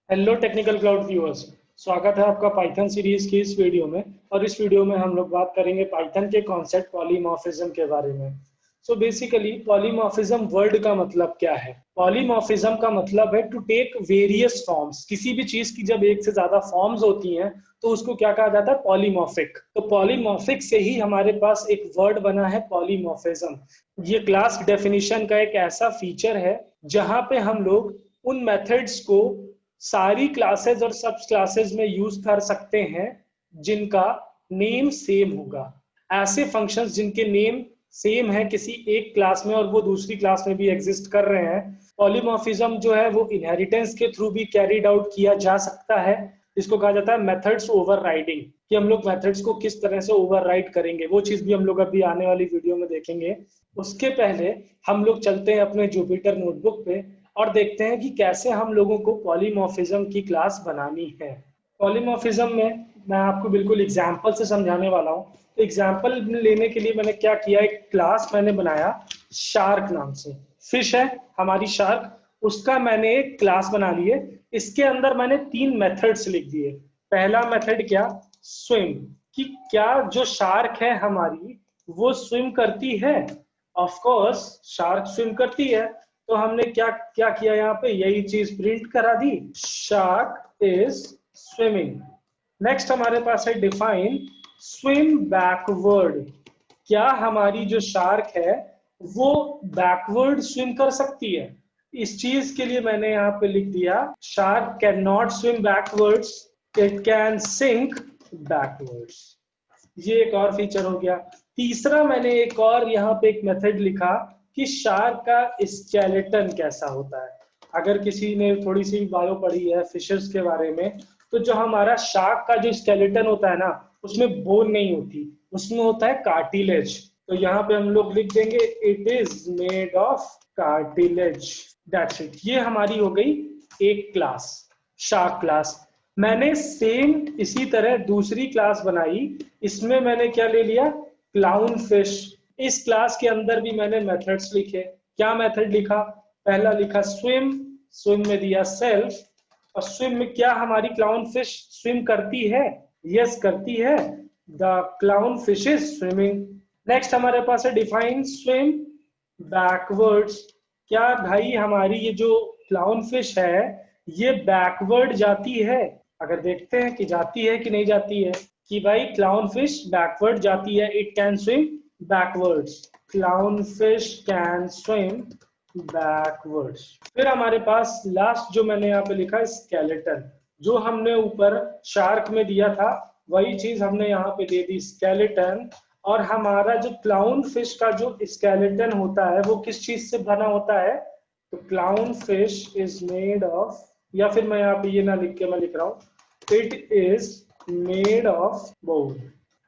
Hello technical cloud viewers. स्वागत है आपका पाइथन सीरीज की इस वीडियो में। और इस वीडियो में हम लोग बात करेंगे पाइथन के कॉन्सेप्ट पॉलीमॉर्फिज्म के बारे में। सो बेसिकली पॉलीमॉर्फिज्म वर्ड का मतलब क्या है? पॉलीमॉर्फिज्म का मतलब है टू टेक वेरियस फॉर्म्स। किसी भी चीज की जब एक से ज्यादा फॉर्म्स होती हैं तो उसको क्या कहा जाता है? पॉलीमॉर्फिक। तो पॉलीमॉर्फिक से ही हमारे पास एक वर्ड बना है पॉलीमॉर्फिज्म। ये क्लास डेफिनेशन का एक ऐसा फीचर है जहां पे हम लोग उन मेथड्स को सारी क्लासेस और सब क्लासेस में यूज कर सकते हैं जिनका नेम सेम होगा। ऐसे फंक्शंस जिनके नेम सेम है किसी एक क्लास में और वो दूसरी क्लास में भी एग्जिस्ट कर रहे हैं। पॉलीमॉर्फिज्म जो है वो इनहेरिटेंस के थ्रू भी कैरिड आउट किया जा सकता है। इसको कहा जाता है मेथड्स ओवरराइडिंग, कि हम लोग मेथड्स को किस तरह से ओवरराइड करेंगे। वो चीज भी हम लोग अभी आने वाली वीडियो में देखेंगे। उसके पहले हम लोग चलते हैं अपने जुपिटर नोटबुक पे और देखते हैं कि कैसे हम लोगों को पॉलीमॉर्फिज्म की क्लास बनानी है। पॉलीमॉर्फिज्म में मैं आपको बिल्कुल एग्जांपल से समझाने वाला हूँ। तो एग्जांपल लेने के लिए मैंने क्या किया, एक क्लास मैंने बनाया शार्क नाम से। फिश है हमारी शार्क, उसका मैंने एक क्लास बना लिए। इसके अंदर मैंने 3 मेथड्स लिख दिए। पहला मेथड क्या? स्विम, कि क्या जो शार्क है हमारी वो स्विम करती है। ऑफ कोर्स शार्क स्विम करती है। तो हमने क्या क्या किया, यहाँ पे यही चीज प्रिंट करा दी, शार्क इज स्विमिंग। नेक्स्ट हमारे पास है डिफाइन स्विम बैकवर्ड। क्या हमारी जो शार्क है वो बैकवर्ड स्विम कर सकती है? इस चीज के लिए मैंने यहाँ पे लिख दिया shark can not swim backwards, it can sink backwards. ये एक और फीचर हो गया। तीसरा मैंने एक और यहाँ पे एक मेथड लिखा कि शार्क का स्केलेटन कैसा होता है। अगर किसी ने थोड़ी सी बायो पढ़ी है फिशर्स के बारे में, तो जो हमारा शार्क का जो स्केलेटन होता है ना, उसमें बोन नहीं होती, उसमें होता है कार्टिलेज। तो यहाँ पे हम लोग लिख देंगे it is made of cartilage. That's it. ये हमारी हो गई एक क्लास, शार्क क्लास। मैंने सेम इसी तरह दूसरी क्लास बनाई। इसमें मैंने क्या ले लिया? Clown fish. इस क्लास के अंदर भी मैंने मेथड्स लिखे। क्या मेथड लिखा? पहला लिखा स्विम, स्विम में दिया सेल्फ। और स्विम में क्या हमारी क्लाउन फिश स्विम करती है? यस करती है। The clown fish is swimming. Next हमारे पास है डिफाइन स्विम बैकवर्ड्स। क्या भाई हमारी ये जो क्लाउन फिश है ये बैकवर्ड जाती है? अगर देखते हैं कि जाती है कि नहीं जाती है, कि भाई क्लाउन फिश बैकवर्ड जाती है, it can swim backwards. Clown fish can swim backwards. फिर हमारे पास लास्ट जो मैंने यहाँ पे लिखा स्केलेटन। जो हमने ऊपर शार्क में दिया था वही चीज हमने यहाँ पे दे दी स्केलेटन। और हमारा जो क्लाउन फिश का जो स्केलेटन होता है वो किस चीज से बना होता है? तो clown fish is made of, या फिर मैं यहाँ पे ये ना लिख के मैं लिख रहा हूँ it is made of bone.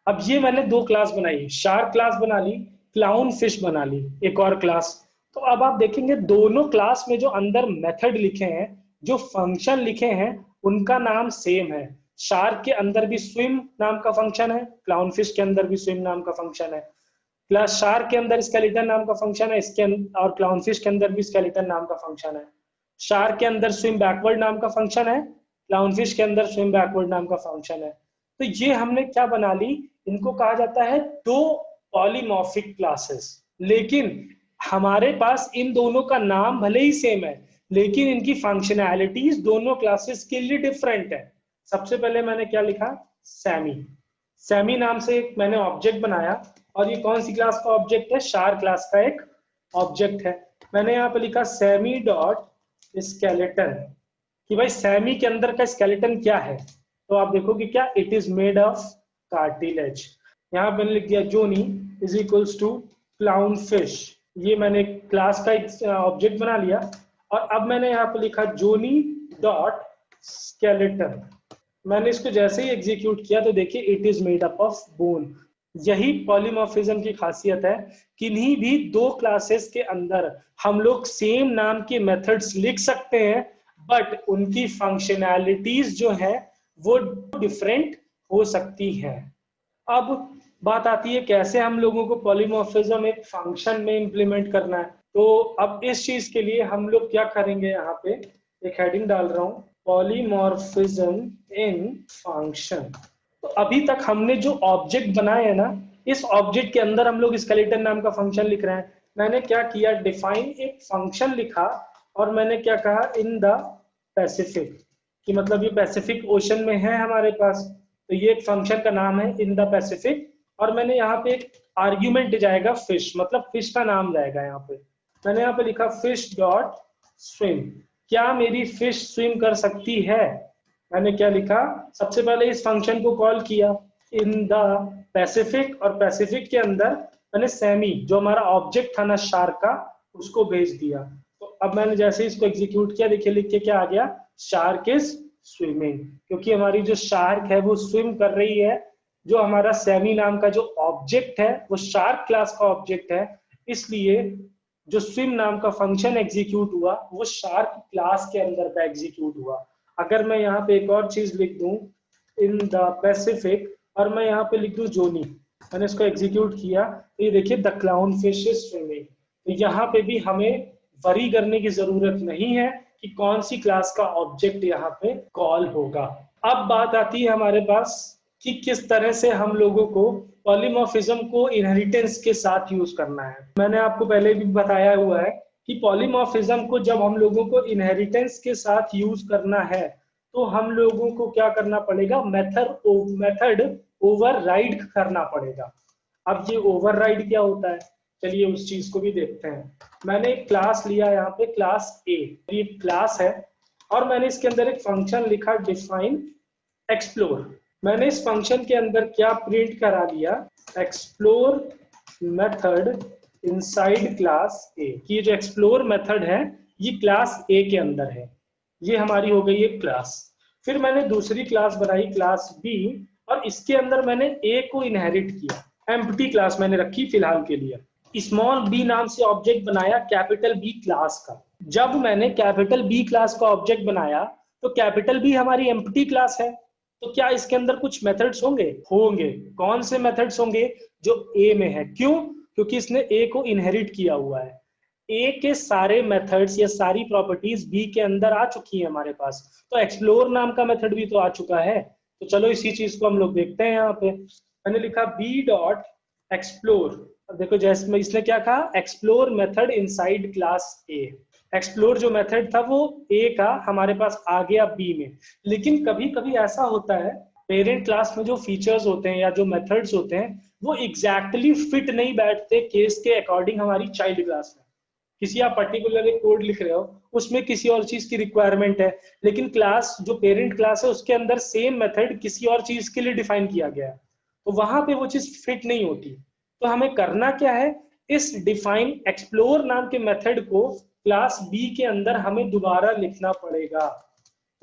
अब ये मैंने 2 क्लास बनाई, शार्क क्लास बना ली, क्लाउन फिश बना ली, एक और क्लास। तो अब आप देखेंगे दोनों क्लास में जो अंदर मेथड लिखे हैं, जो फंक्शन लिखे हैं, उनका नाम सेम है। शार्क के अंदर भी स्विम नाम का फंक्शन है, क्लाउन फिश के अंदर भी स्विम नाम का फंक्शन है। क्लास शार्क के अंदर स्केलेटन नाम का फंक्शन है, इसके और क्लाउन फिश के अंदर भी स्केलेटन नाम का फंक्शन है। शार्क के अंदर स्विम बैकवर्ड नाम का फंक्शन है, क्लाउन फिश के अंदर स्विम बैकवर्ड नाम का फंक्शन है। तो ये हमने क्या बना ली, इनको कहा जाता है 2 पॉलीमॉर्फिक क्लासेस। लेकिन हमारे पास इन दोनों का नाम भले ही सेम है लेकिन इनकी फंक्शनैलिटीज दोनों क्लासेस के लिए डिफरेंट है। सबसे पहले मैंने क्या लिखा? सैमी। सैमी नाम से एक मैंने ऑब्जेक्ट बनाया। और ये कौन सी क्लास का ऑब्जेक्ट है? शार्क क्लास का एक ऑब्जेक्ट है। मैंने यहाँ पे लिखा सैमी डॉट स्केलेटन, कि भाई सैमी के अंदर का स्केलेटन क्या है। तो आप देखोगे क्या, it is made of cartilage. यहाँ मैंने लिख दिया Johnny is equals to clown fish. ये मैंने क्लास का एक ऑब्जेक्ट बना लिया। और अब मैंने यहाँ पे लिखा जोनी डॉट स्केलेटन। मैंने इसको जैसे ही एग्जीक्यूट किया तो देखिए it is made up of bone. यही पॉलीमॉर्फिज्म की खासियत है। किन्हीं भी 2 क्लासेस के अंदर हम लोग सेम नाम के मेथड्स लिख सकते हैं बट उनकी फंक्शनैलिटीज जो है वो डिफरेंट हो सकती है। अब बात आती है कैसे हम लोगों को पॉलीमॉर्फिज्म एक फंक्शन में इंप्लीमेंट करना है। तो अब इस चीज के लिए हम लोग क्या करेंगे, यहाँ पे एक हेडिंग डाल रहा हूँ, पॉलीमॉर्फिज्म इन फंक्शन। तो अभी तक हमने जो ऑब्जेक्ट बनाए हैं ना, इस ऑब्जेक्ट के अंदर हम लोग स्केलेटन नाम का फंक्शन लिख रहे हैं। मैंने क्या किया, डिफाइन एक फंक्शन लिखा और मैंने क्या कहा, इन द पैसिफिक, कि मतलब ये पैसिफिक ओशन में है हमारे पास, तो ये एक फंक्शन का नाम है इन द पैसिफिक। और मैंने यहाँ पे एक आर्ग्यूमेंट जाएगा फिश, मतलब फिश का नाम जाएगा यहाँ पे। मैंने यहाँ पे लिखा फिश डॉट स्विम, क्या मेरी फिश स्विम कर सकती है। मैंने क्या लिखा, सबसे पहले इस फंक्शन को कॉल किया इन द पैसिफिक, और पैसिफिक के अंदर मैंने सेमी, जो हमारा ऑब्जेक्ट था ना शार्क का, उसको भेज दिया। तो अब मैंने जैसे इसको एग्जीक्यूट किया, देखिए लिख के क्या आ गया, शार्क इज स्विमिंग, क्योंकि हमारी जो शार्क है वो स्विम कर रही है। जो हमारा सेमी नाम का जो ऑब्जेक्ट है वो शार्क क्लास का ऑब्जेक्ट है, इसलिए जो स्विम नाम का फंक्शन एग्जीक्यूट हुआ वो शार्क क्लास के अंदर का एग्जीक्यूट हुआ। अगर मैं यहाँ पे एक और चीज लिख दूं, इन द पैसिफिक, और मैं यहाँ पे लिख दूं जोनी, मैंने इसको एग्जीक्यूट किया, तो ये देखिए the clown fish is swimming. तो यहाँ पे भी हमें वरी करने की जरूरत नहीं है कि कौन सी क्लास का ऑब्जेक्ट यहाँ पे कॉल होगा। अब बात आती है हमारे पास कि किस तरह से हम लोगों को पॉलीमॉर्फिज्म को इनहेरिटेंस के साथ यूज करना है। मैंने आपको पहले भी बताया हुआ है कि पॉलीमॉर्फिज्म को जब हम लोगों को इनहेरिटेंस के साथ यूज करना है तो हम लोगों को क्या करना पड़ेगा, मेथड ओवरराइड करना पड़ेगा। अब ये ओवरराइड क्या होता है, चलिए उस चीज को भी देखते हैं। मैंने एक क्लास लिया यहाँ पे, क्लास ए, ये क्लास है, और मैंने इसके अंदर एक फंक्शन लिखा डिफाइन एक्सप्लोर। मैंने इस फंक्शन के अंदर क्या प्रिंट करा दिया, एक्सप्लोर मेथड इनसाइड क्लास ए, कि ये जो एक्सप्लोर मेथड है ये क्लास ए के अंदर है। ये हमारी हो गई एक क्लास। फिर मैंने दूसरी क्लास बनाई क्लास बी, और इसके अंदर मैंने ए को इनहेरिट किया, एम्प्टी क्लास मैंने रखी फिलहाल के लिए। स्मॉल बी नाम से ऑब्जेक्ट बनाया कैपिटल बी क्लास का। जब मैंने कैपिटल बी क्लास का ऑब्जेक्ट बनाया तो कैपिटल बी हमारी एम्प्टी क्लास है, तो क्या इसके अंदर कुछ मेथड्स होंगे, होंगे। कौन से मेथड्स होंगे, जो ए में है। क्यों, क्योंकि इसने ए को इनहेरिट किया हुआ है। ए के सारे मेथड्स या सारी प्रॉपर्टीज बी के अंदर आ चुकी है हमारे पास, तो एक्सप्लोर नाम का मेथड भी तो आ चुका है। तो चलो इसी चीज को हम लोग देखते हैं। यहाँ पे मैंने लिखा बी डॉट एक्सप्लोर, देखो जैसे इसने क्या कहा, एक्सप्लोर मेथड इनसाइड क्लास ए। एक्सप्लोर जो मेथड था वो ए का हमारे पास आ गया बी में। लेकिन कभी कभी ऐसा होता है, पेरेंट क्लास में जो फीचर्स होते हैं या जो मेथड्स होते हैं वो एग्जैक्टली फिट नहीं बैठते केस के अकॉर्डिंग हमारी चाइल्ड क्लास में। किसी आप पर्टिकुलर एक कोड लिख रहे हो, उसमें किसी और चीज की रिक्वायरमेंट है, लेकिन क्लास जो पेरेंट क्लास है उसके अंदर सेम मेथड किसी और चीज के लिए डिफाइन किया गया है, तो वहां पे वो चीज फिट नहीं होती। तो हमें करना क्या है, इस डिफाइन एक्सप्लोर नाम के मेथड को क्लास बी के अंदर हमें दोबारा लिखना पड़ेगा।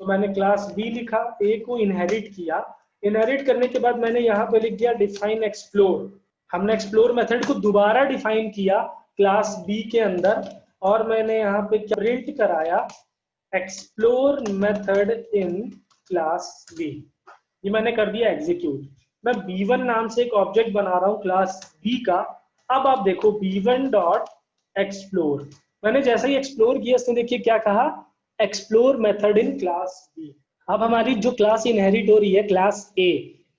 तो मैंने क्लास बी लिखा, ए को इनहेरिट किया, इनहेरिट करने के बाद मैंने यहाँ पे लिख दिया डिफाइन एक्सप्लोर। हमने एक्सप्लोर मेथड को दोबारा डिफाइन किया क्लास बी के अंदर, और मैंने यहाँ पे क्या प्रिंट कराया, explore method in class B. ये मैंने कर दिया एग्जीक्यूट। मैं b1 नाम से एक ऑब्जेक्ट बना रहा हूँ क्लास b का। अब आप देखो b1 डॉट एक्सप्लोर, मैंने जैसे ही एक्सप्लोर किया इसने देखिए क्या कहा, explore method in class b। अब हमारी जो क्लास इनहेरिट हो रही है क्लास a,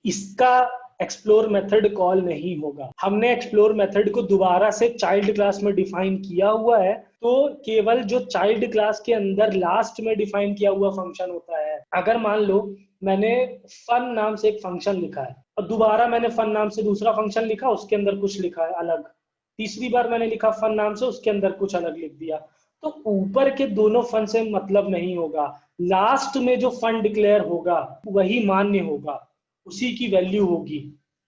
इसका एक्सप्लोर मेथड कॉल नहीं होगा। हमने एक्सप्लोर मेथड को दोबारा से चाइल्ड क्लास में डिफाइन किया हुआ है, तो केवल जो चाइल्ड क्लास के अंदर लास्ट में डिफाइन किया हुआ फंक्शन होता है। अगर मान लो मैंने फन नाम से एक फंक्शन लिखा है और दोबारा मैंने फन नाम से दूसरा फंक्शन लिखा, उसके अंदर कुछ लिखा है अलग, तीसरी बार मैंने लिखा फन नाम से, उसके अंदर कुछ अलग लिख दिया, तो ऊपर के दोनों फन से मतलब नहीं होगा। लास्ट में जो फन डिक्लेयर होगा वही मान्य होगा, उसी की वैल्यू होगी,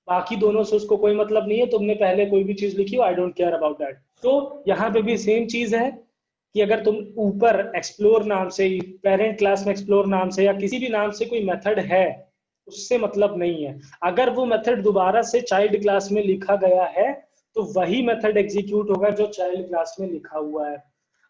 बाकी दोनों से उसको कोई मतलब नहीं है। तुमने पहले कोई भी चीज लिखी हो, I don't care about that. तो यहाँ पे भी सेम चीज है कि अगर तुम ऊपर एक्सप्लोर नाम से, पेरेंट क्लास में एक्सप्लोर नाम से या किसी भी नाम से कोई मेथड है, उससे मतलब नहीं है। अगर वो मेथड दोबारा से चाइल्ड क्लास में लिखा गया है तो वही मेथड एग्जीक्यूट होगा जो चाइल्ड क्लास में लिखा हुआ है।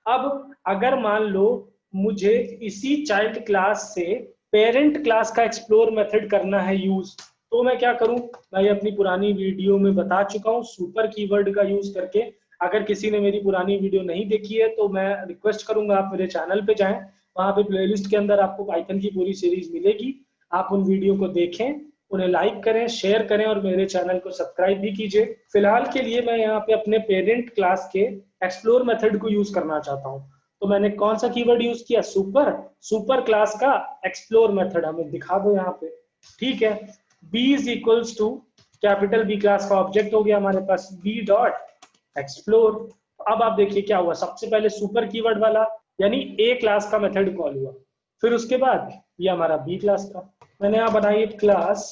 अब अगर मान लो मुझे इसी चाइल्ड क्लास से पेरेंट क्लास का एक्सप्लोर मेथड करना है यूज, तो मैं क्या करूं, मैं अपनी पुरानी वीडियो में बता चुका हूं, सुपर कीवर्ड का यूज करके अगर किसी ने मेरी पुरानी वीडियो नहीं देखी है तो मैं रिक्वेस्ट करूंगा आप मेरे चैनल पे जाएं, वहां पे प्लेलिस्ट के अंदर आपको पाइथन की पूरी सीरीज मिलेगी। आप उन वीडियो को देखें, उन्हें लाइक करें, शेयर करें और मेरे चैनल को सब्सक्राइब भी कीजिए। फिलहाल के लिए मैं यहाँ पे अपने पेरेंट क्लास के एक्सप्लोर मेथड को यूज करना चाहता हूँ। तो मैंने कौन सा कीवर्ड यूज किया, सुपर क्लास का एक्सप्लोर मेथड हमें दिखा दो यहाँ पे। ठीक है, b is equals to capital B class का ऑब्जेक्ट हो गया हमारे पास b डॉट एक्सप्लोर। अब आप देखिए क्या हुआ, सबसे पहले सुपर कीवर्ड वाला यानी A क्लास का मेथड कॉल हुआ, फिर उसके बाद ये हमारा B क्लास का। मैंने यहाँ बनाई क्लास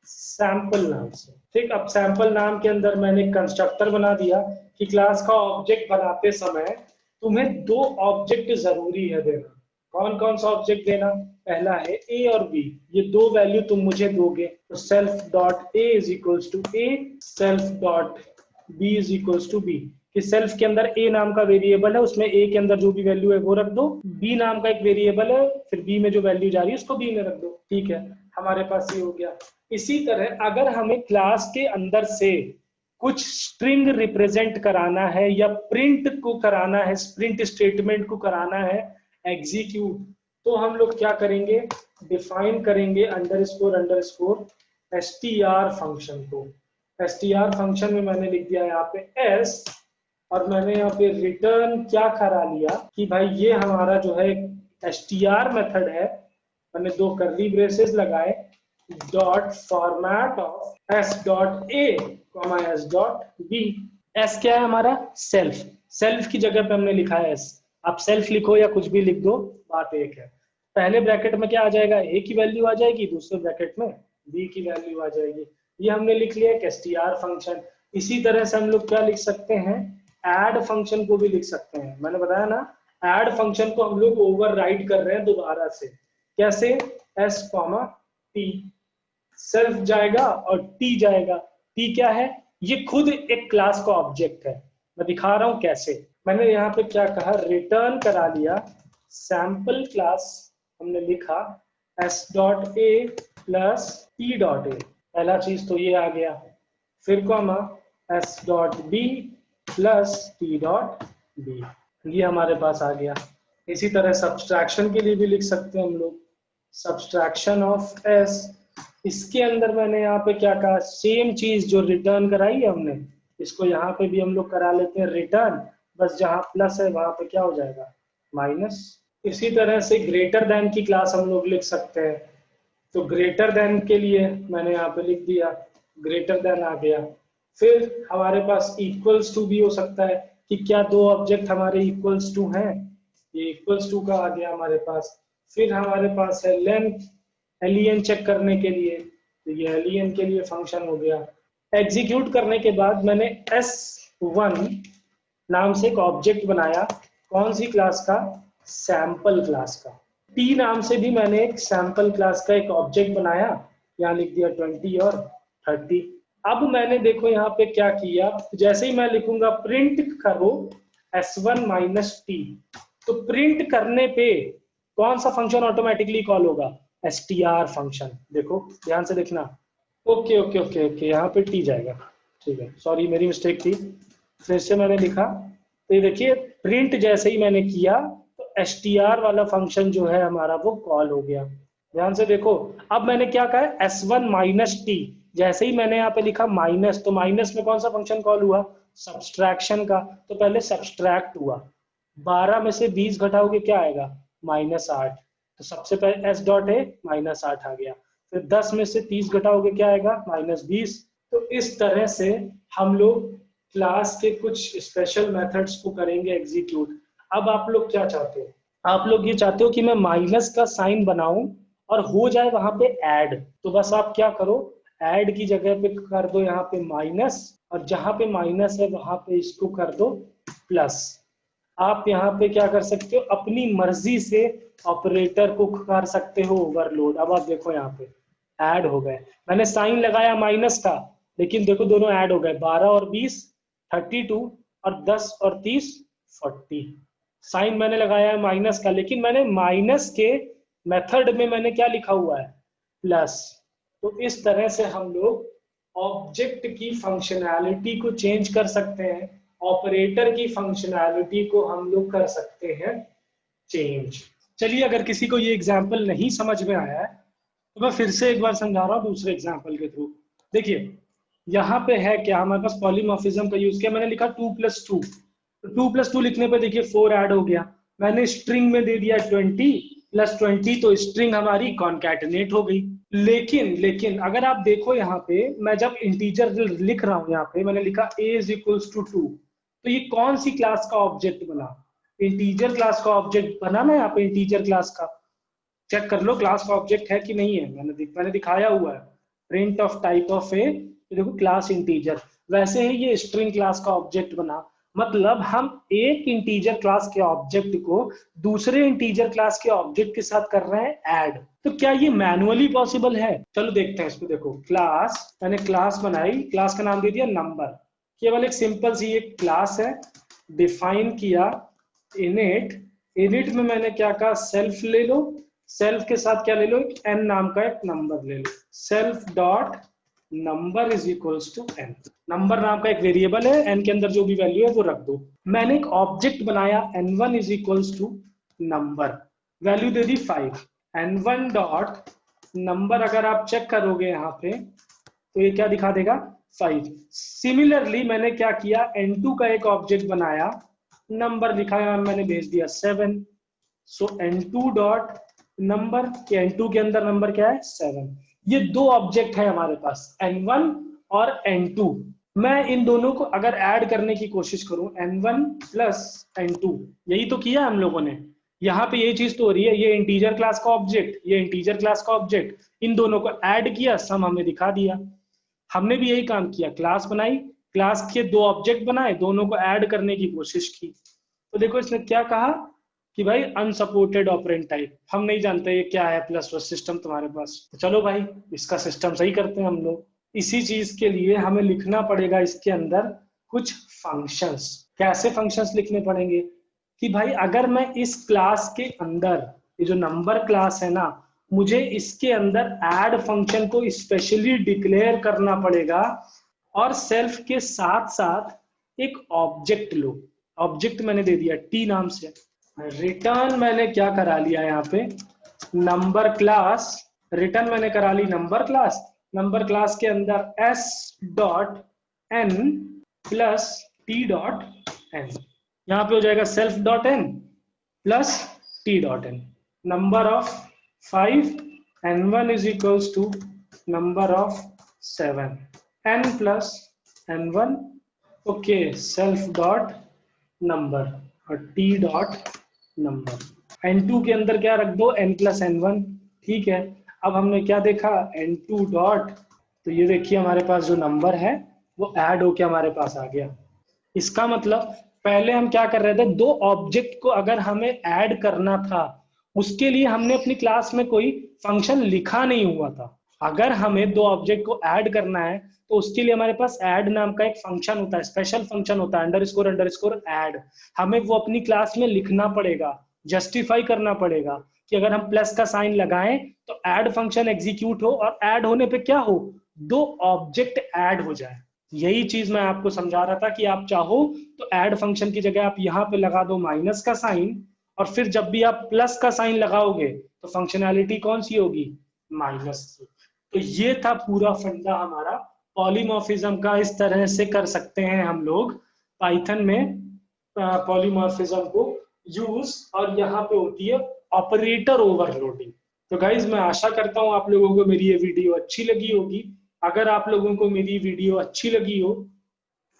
सैंपल नाम से। ठीक, अब सैंपल नाम के अंदर मैंने कंस्ट्रक्टर बना दिया कि क्लास का ऑब्जेक्ट बनाते समय तुम्हें दो ऑब्जेक्ट जरूरी है देना। कौन कौन सा ऑब्जेक्ट देना, पहला है A और B, ये दो वैल्यू तुम मुझे दोगे। तो self dot A is equals to A, self dot B is equals to B, कि सेल्फ के अंदर A नाम का वेरिएबल है, उसमें A के अंदर जो भी वैल्यू है वो रख दो, B नाम का एक वेरिएबल है, फिर B में जो वैल्यू जा रही है उसको B में रख दो। ठीक है, हमारे पास ये हो गया। इसी तरह अगर हमें क्लास के अंदर से कुछ स्ट्रिंग रिप्रेजेंट कराना है या प्रिंट को कराना है, प्रिंट स्टेटमेंट को कराना है एग्जीक्यूट, तो हम लोग क्या करेंगे, डिफाइन करेंगे अंडरस्कोर अंडरस्कोर str फंक्शन को। str फंक्शन में मैंने लिख दिया यहाँ पे s, और मैंने यहाँ पे रिटर्न क्या करा लिया कि भाई ये हमारा जो है str मेथड है, मैंने दो कर्ली ब्रेसेस लगाए, dot format of s dot a comma s dot b। s क्या है हमारा, सेल्फ, सेल्फ की जगह पे हमने लिखा है s। आप सेल्फ लिखो या कुछ भी लिख दो, बात एक है। पहले ब्रैकेट में क्या आ जाएगा, a की वैल्यू आ जाएगी, दूसरे ब्रैकेट में b की वैल्यू आ जाएगी। ये हमने लिख लिया एक str फंक्शन। इसी तरह से हम लोग क्या लिख सकते हैं, ऐड फंक्शन को भी लिख सकते हैं। मैंने बताया ना, ऐड फंक्शन को हम लोग ओवरराइड कर रहे हैं दोबारा से। कैसे, s कॉमा t, सेल्फ जाएगा और t जाएगा। t क्या है, ये खुद एक क्लास का ऑब्जेक्ट है। मैं दिखा रहा हूं कैसे। मैंने यहाँ पे क्या कहा, रिटर्न करा लिया सैंपल क्लास, हमने लिखा s dot a plus t dot a, पहला चीज तो ये आ गया, फिर comma s dot b plus t dot b, ये हमारे पास आ गया। इसी तरह सब्सट्रैक्शन के लिए भी लिख सकते हैं हम लोग, सब्सट्रैक्शन ऑफ s। इसके अंदर मैंने यहाँ पे क्या कहा, सेम चीज जो रिटर्न कराई है हमने, इसको यहाँ पे भी हम लोग करा लेते हैं रिटर्न, बस जहाँ प्लस है वहां पे क्या हो जाएगा, माइनस। इसी तरह से ग्रेटर देन की क्लास हम लोग लिख सकते हैं। तो ग्रेटर देन के लिए मैंने यहाँ पे लिख दिया, ग्रेटर देन आ गया। फिर हमारे पास इक्वल्स टू भी हो सकता है कि क्या दो ऑब्जेक्ट हमारे इक्वल्स टू हैं, ये इक्वल्स टू का आ गया हमारे पास। फिर हमारे पास है लेंथ, एलियन चेक करने के लिए, तो ये एलियन के लिए फंक्शन हो गया। एग्जीक्यूट करने के बाद मैंने s1 नाम से एक ऑब्जेक्ट बनाया, कौन सी क्लास का, सैंपल क्लास का। t नाम से भी मैंने एक सैंपल क्लास का एक ऑब्जेक्ट बनाया, यहाँ लिख दिया 20 और 30। अब मैंने देखो यहाँ पे क्या किया, जैसे ही मैं लिखूंगा प्रिंट करो s1 माइनस टी, तो प्रिंट करने पे कौन सा फंक्शन ऑटोमेटिकली कॉल होगा, str फंक्शन। देखो ध्यान से देखना, ओके ओके ओके ओके, यहाँ पे टी जाएगा। ठीक है, सॉरी मेरी मिस्टेक थी, फिर से मैंने लिखा। तो ये देखिए प्रिंट जैसे ही मैंने किया तो str वाला फंक्शन जो है हमारा वो कॉल हो गया। ध्यान से देखो, अब मैंने क्या कहा है, s1 माइनस टी, जैसे ही मैंने यहाँ पे लिखा माइनस, तो माइनस में कौन सा फंक्शन कॉल हुआ, सब्सट्रैक्शन का। तो पहले सब्सट्रैक्ट हुआ, 12 में से 20 घटाओगे क्या आएगा, -8, तो सबसे पहले s डॉट ए -8 आ गया। फिर 10 में से 30 घटाओगे क्या आएगा, -20। तो इस तरह से हम लोग क्लास के कुछ स्पेशल मेथड्स को करेंगे एग्जीक्यूट। अब आप लोग क्या चाहते हो, आप लोग ये चाहते हो कि मैं माइनस का साइन बनाऊं और हो जाए वहां पे ऐड, तो बस आप क्या करो, ऐड की जगह पे कर दो यहाँ पे माइनस, और जहां पे माइनस है वहां पे इसको कर दो प्लस। आप यहाँ पे क्या कर सकते हो, अपनी मर्जी से ऑपरेटर को कर सकते हो ओवरलोड। अब आप देखो यहाँ पे ऐड हो गए, मैंने साइन लगाया माइनस का, लेकिन देखो दोनों ऐड हो गए, 12 और 20 32, और 10 और 30 40। साइन मैंने लगाया है माइनस का, लेकिन मैंने माइनस के मेथड में मैंने क्या लिखा हुआ है, प्लस। तो इस तरह से हम लोग ऑब्जेक्ट की फंक्शनैलिटी को चेंज कर सकते हैं ऑपरेटर की फंक्शनैलिटी को हम लोग कर सकते हैं चेंज। चलिए, अगर किसी को ये एग्जाम्पल नहीं समझ में आया है तो मैं फिर से एक बार समझा रहा हूँ दूसरे एग्जाम्पल के थ्रू। देखिए, यहाँ पे है क्या, हमारे पास पॉलीमॉर्फिज्म का यूज किया, मैंने लिखा 2+2, तो 2+2 लिखने पे देखिए 4 ऐड हो गया। मैंने स्ट्रिंग में दे दिया 20+20, तो स्ट्रिंग हमारी कॉन्कैटिनेट हो गई। लेकिन अगर आप देखो यहाँ पे, मैं जब इंटीजर लिख रहा हूँ, यहाँ पे मैंने लिखा a is equals to 2, तो ये कौन सी क्लास का ऑब्जेक्ट बना? इंटीजर क्लास का ऑब्जेक्ट बना ना यहाँ पे, इंटीजर क्लास का। चेक कर लो क्लास का ऑब्जेक्ट है कि नहीं है, मैंने दिखाया हुआ है प्रिंट ऑफ टाइप ऑफ ए, देखो क्लास इंटीजर। वैसे ही ये स्ट्रिंग क्लास का ऑब्जेक्ट बना, मतलब हम एक इंटीजर क्लास के ऑब्जेक्ट को दूसरे इंटीजर क्लास के ऑब्जेक्ट के साथ कर रहे हैं ऐड। तो क्या ये मैनुअली पॉसिबल है? चलो देखते हैं इसको। देखो क्लास, मैंने क्लास बनाई, क्लास का नाम दे दिया नंबर। केवल एक सिंपल सी एक क्लास है, डिफाइन किया इनिट में मैंने क्या कहा, सेल्फ ले लो, सेल्फ के साथ क्या ले लो, एक n नाम का एक नंबर ले लो, self dot number is equals to n। Number नाम का एक वेरिएबल है, n के अंदर जो भी वैल्यू है वो रख दो। मैंने एक ऑब्जेक्ट बनाया n1 is equals to number, value दे दी 5। n1 डॉट नंबर अगर आप चेक करोगे यहाँ पे तो ये क्या दिखा देगा, 5। सिमिलरली मैंने क्या किया, n2 का एक ऑब्जेक्ट बनाया, नंबर लिखा मैंने भेज दिया 7। सो n2 डॉट नंबर के n2 के अंदर नंबर क्या है, 7। ये दो ऑब्जेक्ट है हमारे पास, n1 और n2। मैं इन दोनों को अगर ऐड करने की कोशिश करूं, n1 प्लस n2, यही तो किया हम लोगों ने। यहाँ पे ये चीज तो हो रही है, ये इंटीजर क्लास का ऑब्जेक्ट, ये इंटीजर क्लास का ऑब्जेक्ट, इन दोनों को ऐड किया, सम हमें दिखा दिया। हमने भी यही काम किया, क्लास बनाई, क्लास के दो ऑब्जेक्ट बनाए, दोनों को ऐड करने की कोशिश की। तो देखो इसने क्या कहा कि भाई अनसपोर्टेड ऑपरेंड टाइप, हम नहीं जानते ये क्या है, प्लस + सिस्टम तुम्हारे पास। तो चलो भाई इसका सिस्टम सही करते हैं हम लोग। इसी चीज के लिए हमें लिखना पड़ेगा इसके अंदर कुछ फंक्शंस। कैसे फंक्शंस लिखने पड़ेंगे कि भाई अगर मैं इस क्लास के अंदर, ये जो नंबर क्लास है ना, मुझे इसके अंदर ऐड फंक्शन को स्पेशली डिक्लेयर करना पड़ेगा, और सेल्फ के साथ साथ एक ऑब्जेक्ट लो। ऑब्जेक्ट मैंने दे दिया t नाम से, रिटर्न मैंने क्या करा लिया यहाँ पे, नंबर क्लास। रिटर्न मैंने करा ली नंबर क्लास, नंबर क्लास के अंदर s dot n plus t dot n, यहाँ पे हो जाएगा self dot n plus t dot n। Number of 5, n1 is equals to number of 7, n plus n1, okay, self dot number और t dot number. n2 के अंदर क्या रख दो, n plus n1, ठीक है। अब हमने क्या देखा, n2 डॉट, तो ये देखिए हमारे पास जो नंबर है वो ऐड होके हमारे पास आ गया। इसका मतलब पहले हम क्या कर रहे थे, दो ऑब्जेक्ट को अगर हमें ऐड करना था, उसके लिए हमने अपनी क्लास में कोई फंक्शन लिखा नहीं हुआ था। अगर हमें दो ऑब्जेक्ट को ऐड करना है तो उसके लिए हमारे पास ऐड नाम का एक फंक्शन होता है, स्पेशल फंक्शन होता है, अंडरस्कोर ऐड। हमें वो अपनी क्लास में लिखना पड़ेगा, जस्टिफाई करना पड़ेगा कि अगर हम प्लस का साइन लगाएं तो ऐड फंक्शन एग्जीक्यूट हो, और ऐड होने पे क्या हो, दो ऑब्जेक्ट ऐड हो जाए। यही चीज मैं आपको समझा रहा था कि आप चाहो तो ऐड फंक्शन की जगह आप यहाँ पे लगा दो माइनस का साइन, और फिर जब भी आप प्लस का साइन लगाओगे तो फंक्शनैलिटी कौन सी होगी, माइनस। तो ये था पूरा फंडा हमारा पॉलीमॉर्फिज्म का। इस तरह से कर सकते हैं हम लोग पाइथन में पॉलीमॉर्फिज्म को यूज, और यहाँ पे होती है ऑपरेटर ओवरलोडिंग। तो गाइज मैं आशा करता हूँ आप लोगों को मेरी ये वीडियो अच्छी लगी होगी। अगर आप लोगों को मेरी वीडियो अच्छी लगी हो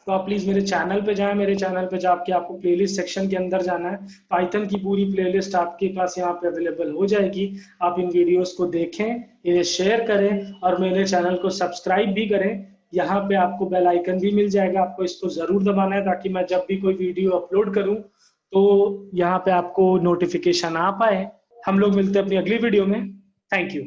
तो आप प्लीज मेरे चैनल पे जाएं। मेरे चैनल पे जाके आपको प्लेलिस्ट सेक्शन के अंदर जाना है, पाइथन की पूरी प्लेलिस्ट आपके पास यहाँ पे अवेलेबल हो जाएगी। आप इन वीडियोस को देखें, इन्हें शेयर करें और मेरे चैनल को सब्सक्राइब भी करें। यहाँ पे आपको बेल आइकन भी मिल जाएगा, आपको इसको जरूर दबाना है ताकि मैं जब भी कोई वीडियो अपलोड करूँ तो यहाँ पे आपको नोटिफिकेशन आ पाए। हम लोग मिलते हैं अपनी अगली वीडियो में। Thank you.